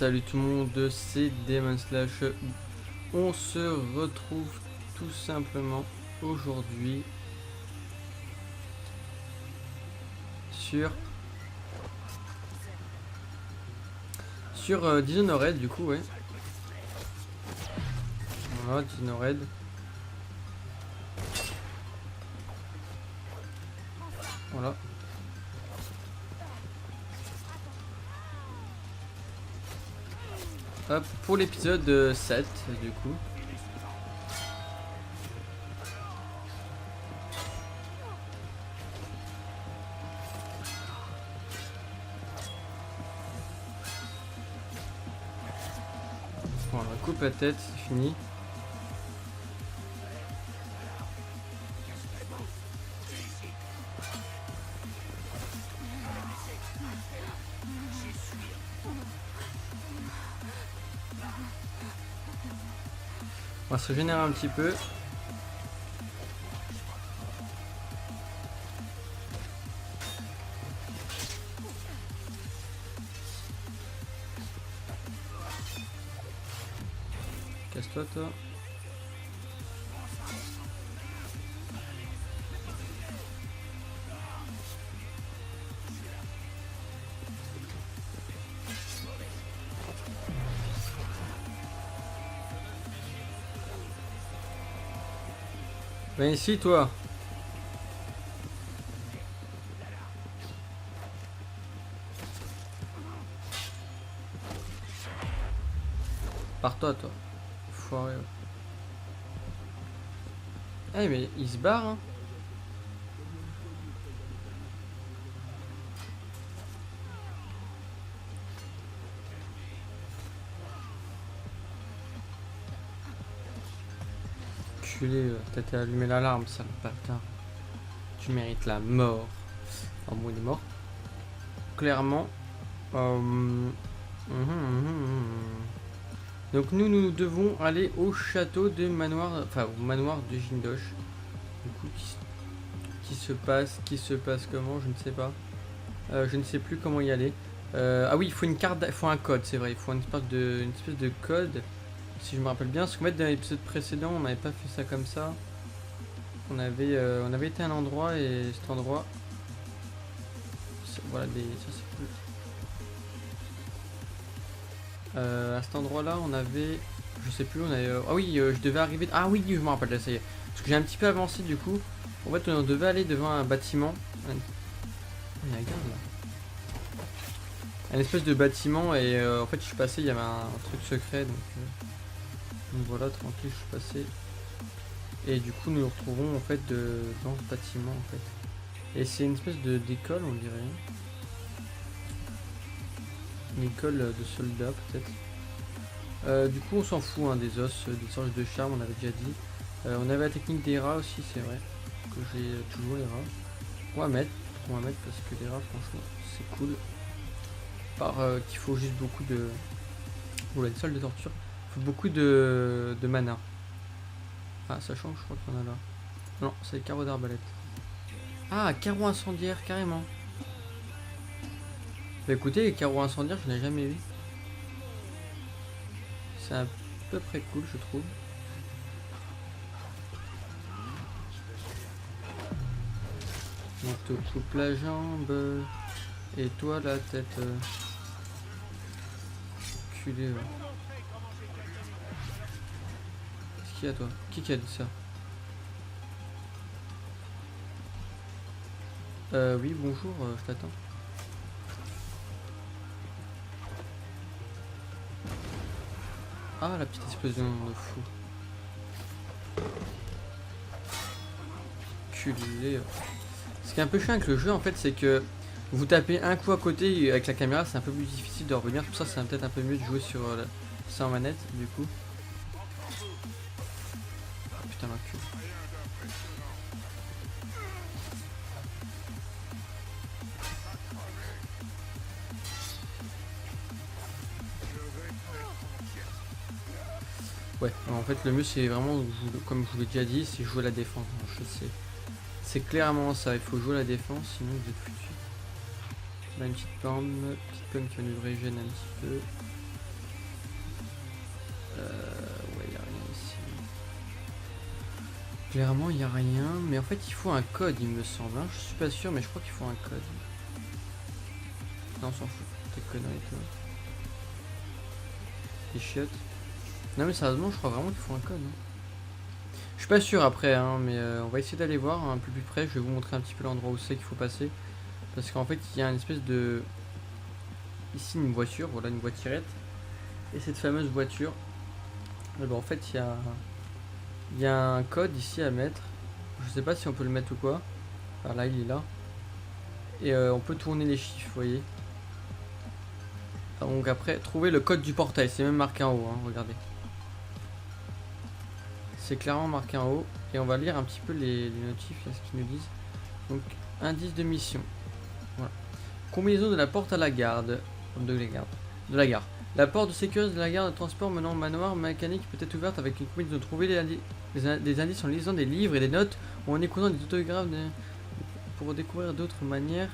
Salut tout le monde, c'est Demon Slash. On se retrouve tout simplement aujourd'hui sur Dishonored du coup, ouais. Voilà, Dishonored. Voilà. Hop, pour l'épisode 7 du coup. Voilà, coupe la tête, c'est fini. On va se régénérer un petit peu. Casse-toi, toi. Viens ici, toi. Pars-toi, toi. Foiré. Eh mais il se barre, hein. Culé, t'as allumé l'alarme, sale bâtard. Tu mérites la mort. Oh bon, il est mort. Clairement. Donc nous devons aller au château de manoir, enfin au manoir de Jindosh. Du coup, qui se passe comment, je ne sais pas. Je ne sais plus comment y aller. Ah oui, il faut une carte, il faut un code, c'est vrai. Il faut une espèce de code, si je me rappelle bien. Parce qu'en fait, dans l'épisode précédent, on n'avait pas fait ça comme ça. On avait été à un endroit et cet endroit, voilà ça c'est cool. À cet endroit-là, on avait, je sais plus, on avait, ah oui, je devais arriver. Ah oui, je me rappelle là, ça y est. Parce que j'ai un petit peu avancé du coup. En fait, on devait aller devant un bâtiment. Regarde là. Un espèce de bâtiment et en fait, je suis passé. Il y avait un truc secret, donc voilà, tranquille, je suis passé. Et du coup, nous nous retrouvons en fait dans ce bâtiment en fait. Et c'est une espèce d'école, on dirait. Une école de soldats peut-être. Du coup on s'en fout hein, des os, des sortes de charme, on avait déjà dit. On avait la technique des rats aussi, c'est vrai. Que j'ai toujours les rats. On va mettre parce que les rats franchement c'est cool. Par qu'il faut juste beaucoup de... Oula, une salle de torture. Il faut beaucoup de mana. Ah ça change, je crois qu'on a là. Non, c'est les carreaux d'arbalète. Ah, carreaux incendiaires carrément. Bah écoutez, les carreaux incendiaires, je n'ai jamais vu. C'est à peu près cool, je trouve. On te coupe la jambe. Et toi, la tête. Culé, ouais. Qu'est-ce qu'il y a, toi? Qui a dit ça? Oui, bonjour, je t'attends. Ah, la petite explosion de fou. Culé. Ce qui est un peu chiant avec le jeu, en fait, c'est que vous tapez un coup à côté avec la caméra, c'est un peu plus difficile de revenir. Pour ça, c'est peut-être un peu mieux de jouer sur sans manette, du coup. Oh, putain, ma cul. Ouais, en fait le mieux c'est vraiment, comme je vous l'ai déjà dit, c'est jouer à la défense. Je sais. C'est clairement ça, il faut jouer à la défense, sinon vous êtes foutu. Là une petite pomme qui va nous régénérer un petit peu. Ouais, y a rien ici. Clairement, il y a rien. Mais en fait, il faut un code, il me semble. Hein. Je suis pas sûr, mais je crois qu'il faut un code. Non, on s'en fout. Tes conneries, toi. Les chiottes. Non, mais sérieusement, je crois vraiment qu'il faut un code. Hein. Je suis pas sûr après, hein, mais on va essayer d'aller voir un peu plus près. Je vais vous montrer un petit peu l'endroit où c'est qu'il faut passer. Parce qu'en fait, il y a une espèce de... Ici, une voiture, voilà, une voiturette. Et cette fameuse voiture, eh ben, en fait, il y a un code ici à mettre. Je sais pas si on peut le mettre ou quoi. Ah, là, il est là. Et on peut tourner les chiffres, vous voyez. Donc après, trouver le code du portail. C'est même marqué en haut, hein, regardez. C'est clairement marqué en haut. Et on va lire un petit peu les notifs, là, ce qu'ils nous disent. Donc, indice de mission. Voilà. Combinaison de la porte à la garde. De la gare. La porte de sécurité de la gare de transport menant au manoir mécanique peut être ouverte avec une combinaison de trouver des indices en lisant des livres et des notes ou en écoutant des autographes pour découvrir d'autres manières.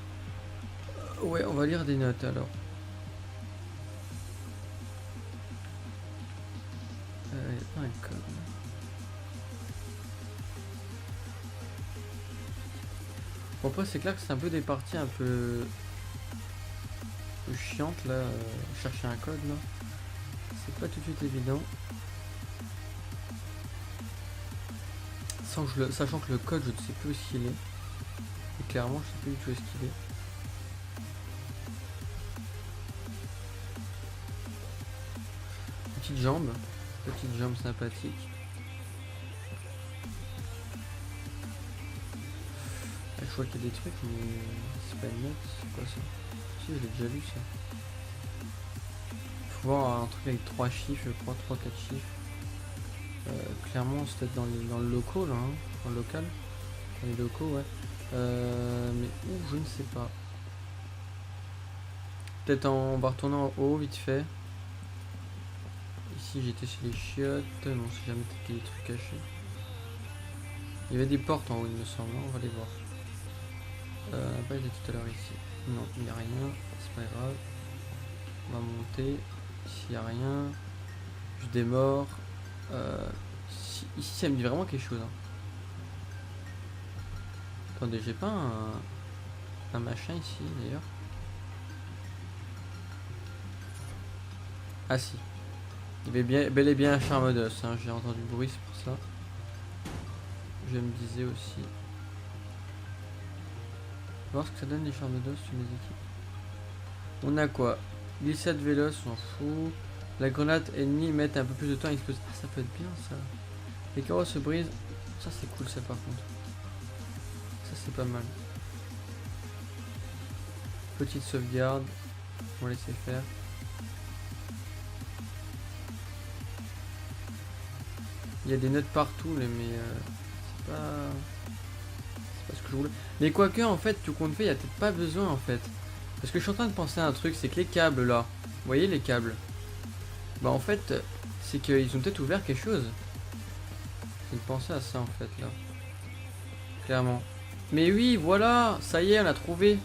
Ouais, on va lire des notes alors. Il n'y a pas un code. Bon, après, c'est clair que c'est un peu des parties un peu chiantes là. Chercher un code là. C'est pas tout de suite évident. Sachant que le code, je ne sais plus où est-ce qu'il est. Et clairement, je sais plus du tout où est-ce qu'il est. Petite jambe sympathique. Je vois qu'il y a des trucs, mais c'est pas une note, c'est quoi ça? Si, je l'ai déjà lu ça. Faut voir un truc avec 3 chiffres, je crois, 3-4 chiffres. Clairement, c'est peut-être dans le local, là, hein, dans le local. Dans les locaux, ouais. Mais où, je ne sais pas. Peut-être on va retourner en haut, vite fait. Ici, j'étais chez les chiottes. Non, c'est jamais peut-être qu'il y a des trucs cachés. Il y avait des portes en haut, il me semble. On va les voir. Pas été tout à l'heure ici. Non, il n'y a rien. C'est pas grave. On va monter. Ici, il n'y a rien. Juste des morts. Ici, ça me dit vraiment quelque chose. Hein. Attendez, j'ai pas un machin ici, d'ailleurs. Ah si. Il y avait bien, bel et bien un charme d'os. Hein. J'ai entendu le bruit, c'est pour ça. Je me disais aussi. On va voir ce que ça donne les charmes d'os sur les équipes. On a quoi? Glissade véloce, on s'en fout. La grenade ennemie met un peu plus de temps à exploser. Ah, ça peut être bien ça. Les carreaux se brisent. Ça c'est cool ça par contre. Ça c'est pas mal. Petite sauvegarde. On va laisser faire. Il y a des notes partout mais c'est pas ce que je voulais. Mais quoique en fait tout compte fait il n'y a peut-être pas besoin en fait. Parce que je suis en train de penser à un truc, c'est que les câbles là. Vous voyez les câbles? Bah en fait c'est qu'ils ont peut-être ouvert quelque chose. J'ai pensé à ça en fait là. Clairement. Mais oui voilà, ça y est on a trouvé.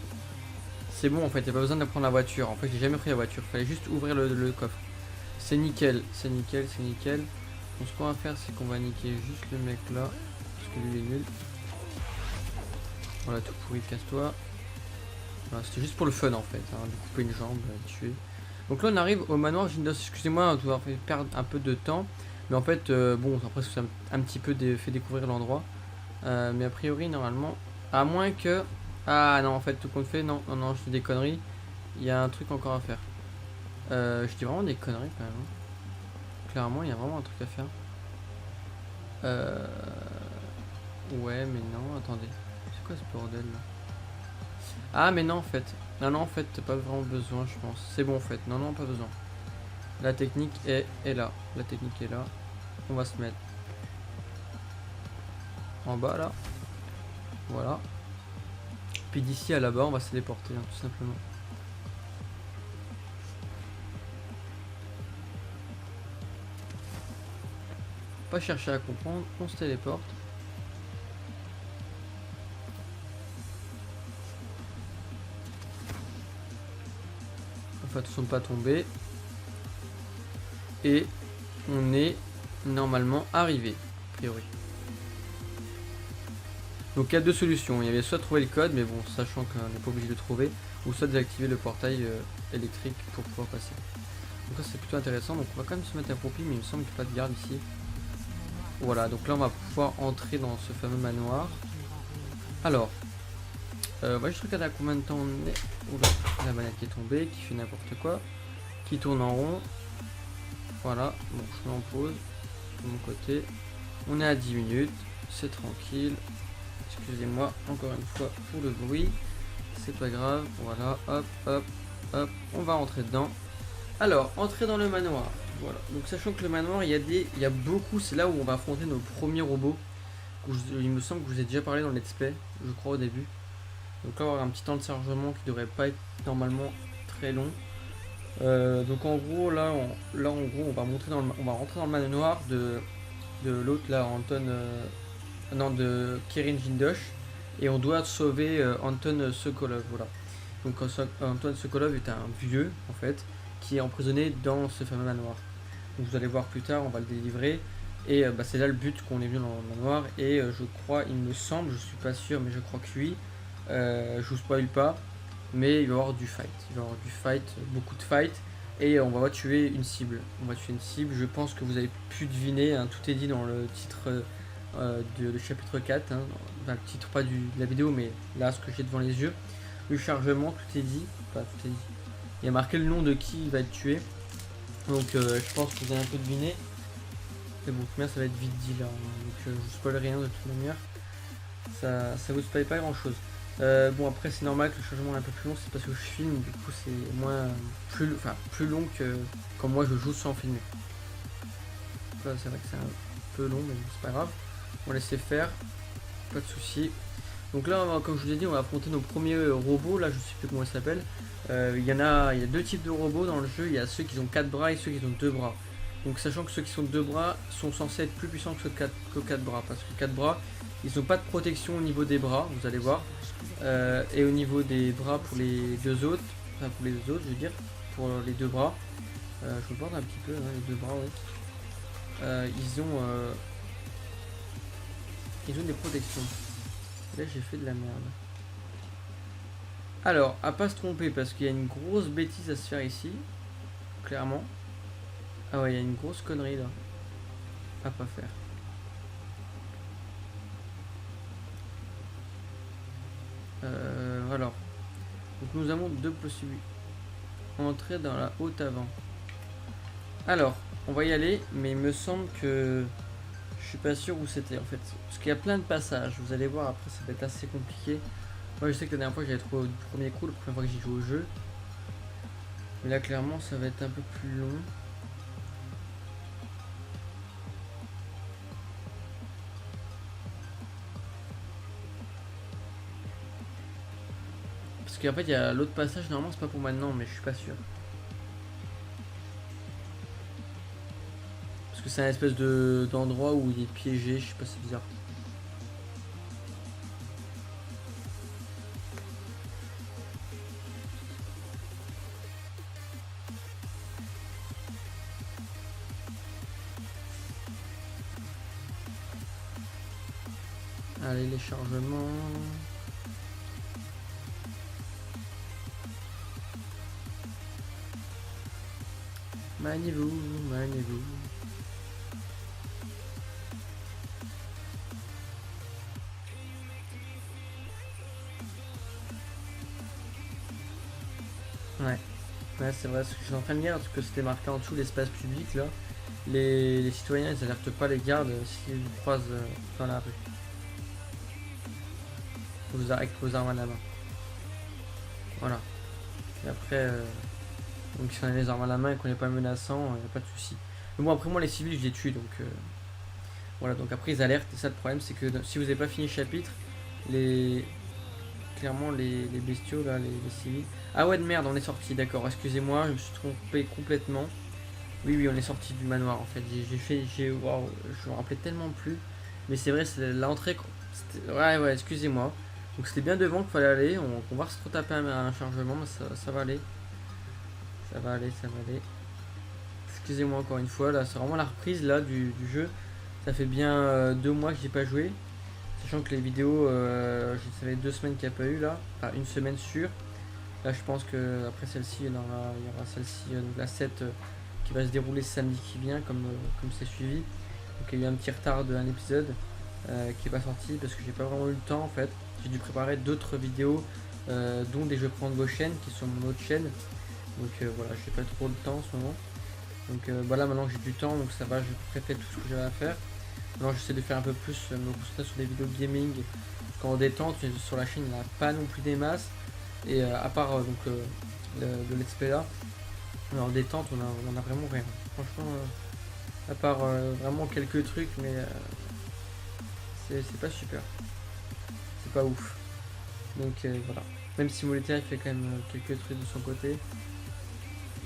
C'est bon en fait, il n'y a pas besoin de prendre la voiture. En fait j'ai jamais pris la voiture, fallait juste ouvrir le coffre. C'est nickel, c'est nickel, c'est nickel. Donc ce qu'on va faire c'est qu'on va niquer juste le mec là. Parce que lui il est nul. Voilà tout pourri, casse-toi. Voilà, c'était juste pour le fun en fait, hein, de couper une jambe, de tuer. Donc là on arrive au manoir Gindos. Excusez-moi de vous avoir fait perdre un peu de temps. Mais en fait, bon, après ça un petit peu fait découvrir l'endroit. Mais a priori, normalement, à moins que... Ah non, en fait, tout compte fait, non, non, non, je dis des conneries. Il y a un truc encore à faire. Je dis vraiment des conneries quand même. Hein. Clairement, il y a vraiment un truc à faire. Ouais, mais non, attendez. C'est quoi ce bordel là? Ah, mais non, en fait. Non, non, en fait, t'as pas vraiment besoin, je pense. C'est bon, en fait. Non, non, pas besoin. La technique est là. La technique est là. On va se mettre en bas là. Voilà. Puis d'ici à là-bas, on va se téléporter, hein, tout simplement. Pas chercher à comprendre, on se téléporte. Enfin, tous ne sont pas tombés. Et on est normalement arrivé, a priori. Donc il y a deux solutions, il y avait soit trouver le code, mais bon, sachant qu'on n'est pas obligé de le trouver, ou soit désactiver le portail électrique pour pouvoir passer. Donc ça c'est plutôt intéressant, donc on va quand même se mettre accroupi, mais il me semble qu'il n'y a pas de garde ici. Voilà, donc là on va pouvoir entrer dans ce fameux manoir. Alors, on va juste regarder à combien de temps on est. Oula, la manette qui est tombée, qui fait n'importe quoi, qui tourne en rond. Voilà, bon je mets en pause de mon côté. On est à 10 minutes, c'est tranquille. Excusez-moi encore une fois pour le bruit, c'est pas grave. Voilà, hop, hop, hop, on va rentrer dedans. Alors, entrer dans le manoir. Voilà, donc sachant que le manoir, il y a beaucoup, c'est là où on va affronter nos premiers robots. Il me semble que je vous ai déjà parlé dans le let's play, je crois au début. Donc là, on va avoir un petit temps de chargement qui devrait pas être normalement très long. Donc en gros, là, on va rentrer dans le manoir de l'autre là, Anton, non, de Kirin Jindosh, et on doit sauver Anton Sokolov. Voilà. Donc Anton Sokolov est un vieux en fait qui est emprisonné dans ce fameux manoir. Donc vous allez voir plus tard, on va le délivrer. Et c'est là le but qu'on est venu dans le manoir. Et je crois, il me semble, je suis pas sûr, mais je crois que oui. Je vous spoil pas, mais il va y avoir du fight. Il va y avoir du fight, beaucoup de fight. Et on va tuer une cible. On va tuer une cible. Je pense que vous avez pu deviner, hein, tout est dit dans le titre de chapitre 4. Hein. Enfin, le titre pas de la vidéo, mais là, ce que j'ai devant les yeux. Le chargement, tout est dit. Enfin, tout est dit. Il y a marqué le nom de qui va être tué. Donc je pense que vous avez un peu deviné. Mais bon, ça va être vite dit là. Donc je vous spoil rien de toute manière. Ça vous spoil pas grand chose. Bon après c'est normal que le changement est un peu plus long, c'est parce que je filme, du coup c'est moins plus long que quand moi je joue sans filmer. Là c'est vrai que c'est un peu long mais c'est pas grave. On va laisser faire, pas de soucis. Donc là comme je vous ai dit on va affronter nos premiers robots, là je sais plus comment ils s'appellent. Il y a deux types de robots dans le jeu, il y a ceux qui ont 4 bras et ceux qui ont 2 bras. Donc sachant que ceux qui sont 2 bras sont censés être plus puissants que ceux que 4 bras, parce que 4 bras ils n'ont pas de protection au niveau des bras, vous allez voir. Et au niveau des bras pour les deux autres, enfin pour les deux autres je veux dire, pour les 2 bras, je regarde un petit peu, hein, les 2 bras, ouais. Ils ont des protections. Là j'ai fait de la merde. Alors, à pas se tromper parce qu'il y a une grosse bêtise à se faire ici, clairement. Ah ouais, il y a une grosse connerie là, à pas faire. Alors, donc nous avons deux possibilités. Entrer dans la haute avant. Alors, on va y aller, mais il me semble que je suis pas sûr où c'était en fait. Parce qu'il y a plein de passages, vous allez voir, après ça va être assez compliqué. Moi je sais que la dernière fois j'avais trouvé du premier coup, la première fois que j'ai joué au jeu. Mais là clairement ça va être un peu plus long. Parce qu'en fait il y a l'autre passage, normalement c'est pas pour maintenant, mais je suis pas sûr. Parce que c'est un espèce d'endroit où il est piégé, je sais pas, c'est bizarre. Allez, les chargements. Maniez-vous, maniez-vous. Ouais, c'est vrai, ce que je suis en train de lire, parce que c'était marqué en dessous l'espace public là. Les citoyens ils alertent pas les gardes s'ils vous croisent dans la rue. Avec vos armes à la main. Voilà. Et après, donc si on a les armes à la main et qu'on n'est pas menaçant, il n'y a pas de souci. Mais bon, après moi les civils je les tue donc voilà. Donc après ils alertent et ça le problème c'est que si vous n'avez pas fini le chapitre, clairement les bestiaux là, les civils. Ah ouais de merde, on est sorti, d'accord, excusez-moi, je me suis trompé complètement. Oui, on est sorti du manoir en fait. Waouh, je me rappelais tellement plus. Mais c'est vrai, c'est l'entrée. Ouais, excusez-moi. Donc c'était bien devant qu'il fallait aller. On va se retaper un chargement, mais ça va aller. Ça va aller. excusez-moi encore une fois, là c'est vraiment la reprise là du jeu. Ça fait bien 2 mois que j'ai pas joué. Sachant que les vidéos, ça fait 2 semaines qu'il n'y a pas eu là, enfin une semaine sûre. Là je pense que après celle-ci, il y aura celle-ci, donc la 7 qui va se dérouler samedi qui vient comme c'est suivi. Donc il y a eu un petit retard d'un épisode qui est pas sorti parce que j'ai pas vraiment eu le temps en fait. J'ai dû préparer d'autres vidéos dont des jeux prendre vos chaînes qui sont mon autre chaîne. Donc voilà, j'ai pas trop le temps en ce moment. Donc voilà, maintenant que j'ai du temps, donc ça va, j'ai fait tout ce que j'avais à faire. Maintenant j'essaie de faire un peu plus, me concentrer sur des vidéos de gaming. Parce qu'en détente, sur la chaîne il n'y en a pas non plus des masses. Et à part de l'XP là, en détente on a vraiment rien. Franchement, à part vraiment quelques trucs, mais c'est pas super. C'est pas ouf. Donc voilà. Même si Molétaire il fait quand même quelques trucs de son côté.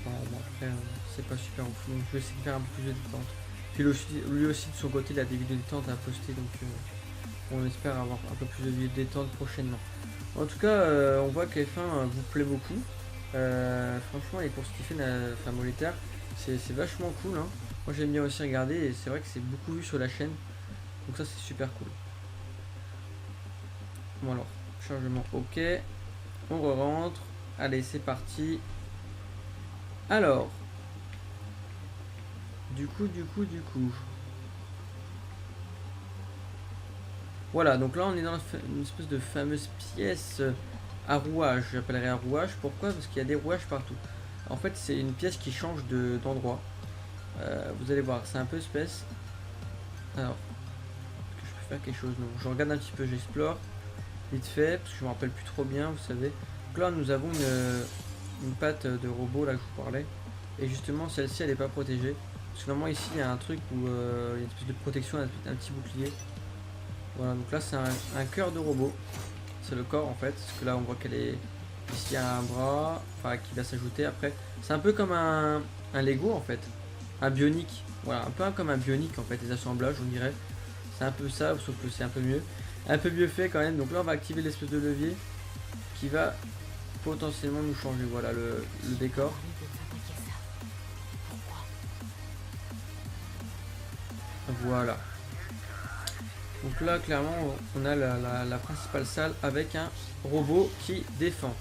Bon, après c'est pas super ouf. Donc je vais essayer de faire un peu plus de détente. Puis lui aussi de son côté il a des vidéos de détente à poster. Donc on espère avoir un peu plus de vidéos de détente prochainement. En tout cas on voit que F1 vous plaît beaucoup. Franchement les courses qu'il fait, enfin Molétaire, c'est vachement cool hein. Moi j'aime bien aussi regarder et c'est vrai que c'est beaucoup vu sur la chaîne. Donc ça c'est super cool. Bon alors, chargement ok. On re-rentre. Allez c'est parti. Alors. Du coup. Voilà, donc là on est dans une espèce de fameuse pièce à rouage. J'appellerais à rouage. Pourquoi? Parce qu'il y a des rouages partout. En fait c'est une pièce qui change d'endroit. Vous allez voir, c'est un peu espèce. Alors, est-ce que je peux faire quelque chose? Non, je regarde un petit peu, j'explore vite fait, parce que je me rappelle plus trop bien, vous savez. Donc là, nous avons une patte de robot, là, que je vous parlais. Et justement, celle-ci, elle n'est pas protégée. Parce que normalement, ici, il y a un truc où il y a une espèce de protection, un petit bouclier. Voilà, donc là, c'est un cœur de robot. C'est le corps, en fait. Parce que là, on voit qu'elle est... Ici, il y a un bras, enfin, qui va s'ajouter après. C'est un peu comme un Lego, en fait. Un bionique, voilà, un peu comme un bionique en fait, les assemblages on dirait. C'est un peu ça, sauf que c'est un peu mieux fait quand même. Donc là on va activer l'espèce de levier qui va potentiellement nous changer, voilà le décor. Voilà. Donc là clairement on a la principale salle avec un robot qui défend.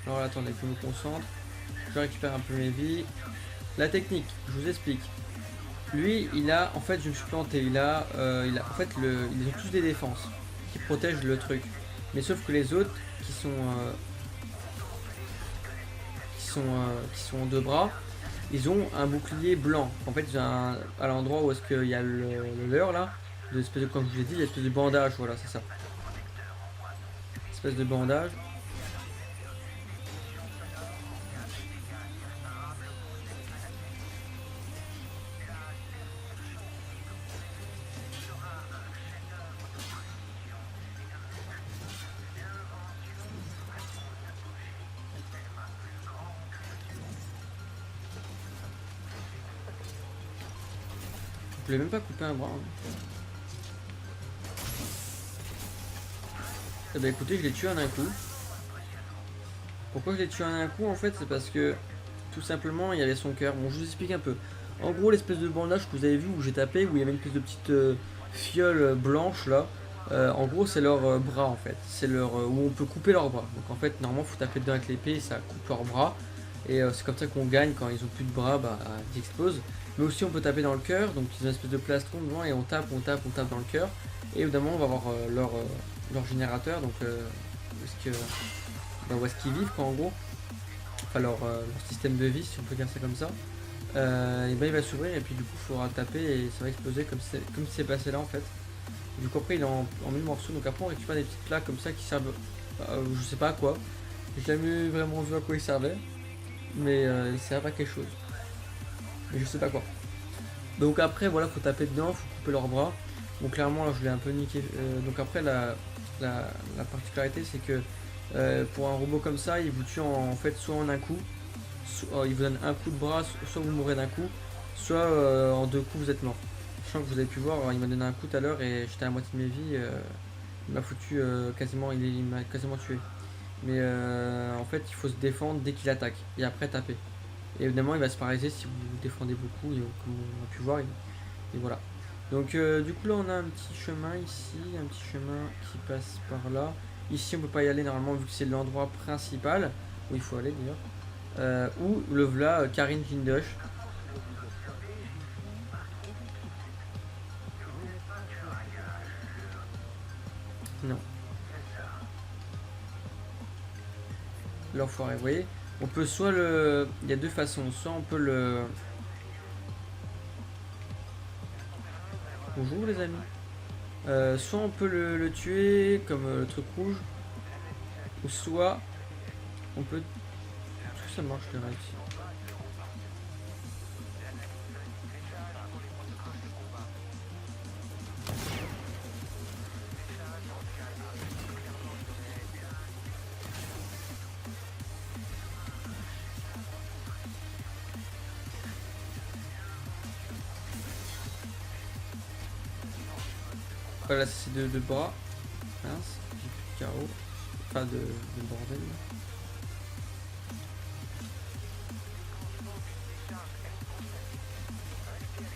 Alors attendez, il faut me concentrer. Je récupère un peu mes vies. La technique, je vous explique. Lui, il a, en fait, je me suis planté. En fait, ils ont tous des défenses qui protègent le truc. Mais sauf que les autres, qui sont en deux bras, ils ont un bouclier blanc. En fait, à l'endroit où est-ce qu'il y a le leurre là, comme je vous l'ai dit, il y a une espèce de bandage. Voilà, c'est ça. Espèce de bandage. Je voulais même pas couper un bras. Hein. Eh ben écoutez, je l'ai tué en un coup. Pourquoi je l'ai tué en un coup? En fait, c'est parce que tout simplement il y avait son cœur. Bon, je vous explique un peu. En gros, l'espèce de bandage que vous avez vu où j'ai tapé, où il y avait une espèce de petite fiole blanche là. En gros, c'est leur bras en fait. C'est où on peut couper leurs bras. Donc en fait, normalement, faut taper dedans avec l'épée et ça coupe leurs bras. Et c'est comme ça qu'on gagne quand ils ont plus de bras, bah ils explosent. Mais aussi, on peut taper dans le cœur. Donc ils ont une espèce de plastron devant et on tape dans le cœur. Et évidemment, on va avoir leur générateur. Donc où est-ce qu'ils vivent quoi en gros. Enfin leur système de vie si on peut dire ça comme ça. Et ben il va s'ouvrir et puis du coup il faudra taper et ça va exploser comme c'est passé là en fait. Du coup après il est en 1000 morceaux, donc après on récupère des petites plaques comme ça qui servent je sais pas à quoi. J'ai jamais vraiment vu à quoi ils servaient, mais ils servent à quelque chose. Mais je sais pas quoi. Donc après voilà, faut taper dedans, faut couper leurs bras. Donc clairement là je l'ai un peu niqué. Donc après la particularité c'est que pour un robot comme ça il vous tue en fait soit en un coup, il vous donne un coup de bras, soit vous mourrez d'un coup, soit en deux coups vous êtes mort. Sachant que vous avez pu voir, il m'a donné un coup tout à l'heure et j'étais à la moitié de mes vies Il m'a foutu quasiment, il m'a quasiment tué. Mais en fait, il faut se défendre dès qu'il attaque et après taper. Et évidemment, il va se paralyser si vous défendez beaucoup, comme on a pu voir. Et voilà. Donc du coup là on a un petit chemin ici, un petit chemin qui passe par là. Ici on peut pas y aller normalement vu que c'est l'endroit principal où il faut aller d'ailleurs. Où le voilà Karine Jindosh. Non. L'enfoiré, vous voyez. On peut soit le... Il y a deux façons. Soit on peut le... Bonjour les amis. Soit on peut le tuer comme le truc rouge. Ou soit on peut... Est-ce que ça marche le reste? Voilà, c'est de bras. Mince, j'ai plus de carreaux. Enfin de bordel.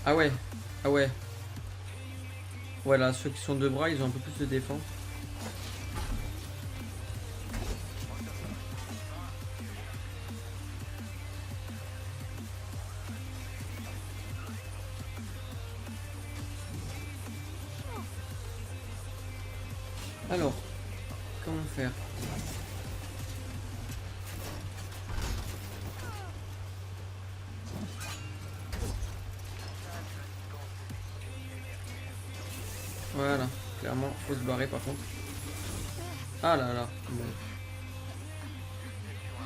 Ah ouais, ah ouais. Voilà, ceux qui sont de bras, ils ont un peu plus de défense. Alors, comment faire? Voilà, clairement, faut se barrer par contre. Ah là là, bon.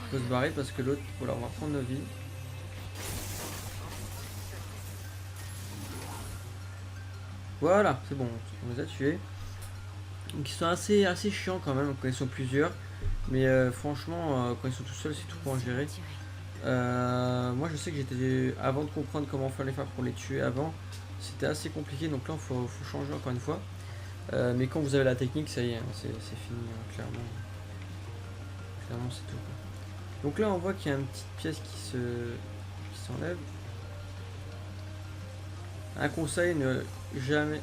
Faut se barrer parce que l'autre, voilà, on va prendre nos vies. Voilà, c'est bon, on les a tués. Donc ils sont assez chiants quand même quand ils sont plusieurs. Mais franchement, quand ils sont tout seuls, c'est tout pour en gérer. Moi je sais que j'étais... Avant de comprendre comment fallait faire pour les tuer avant, c'était assez compliqué. Donc là, faut changer encore une fois. Mais quand vous avez la technique, ça y est, hein, c'est fini, hein, clairement. Clairement, c'est tout. Donc là, on voit qu'il y a une petite pièce qui s'enlève. Un conseil, ne jamais...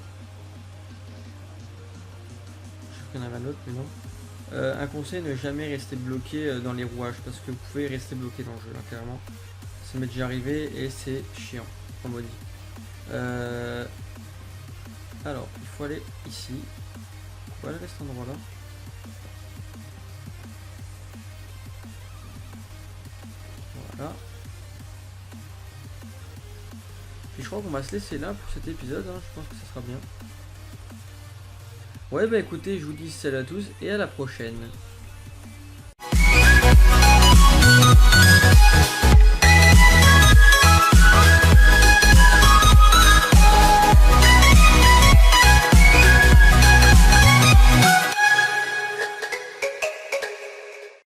Je crois qu'il y en avait un autre, mais non. Un conseil, ne jamais rester bloqué dans les rouages, parce que vous pouvez rester bloqué dans le jeu, là, clairement. Ça m'est déjà arrivé et c'est chiant, comme on dit. Alors, il faut aller ici. Voilà cet endroit-là. Voilà. Et je crois qu'on va se laisser là pour cet épisode, hein. Je pense que ça sera bien. Ouais bah écoutez, je vous dis salut à tous et à la prochaine.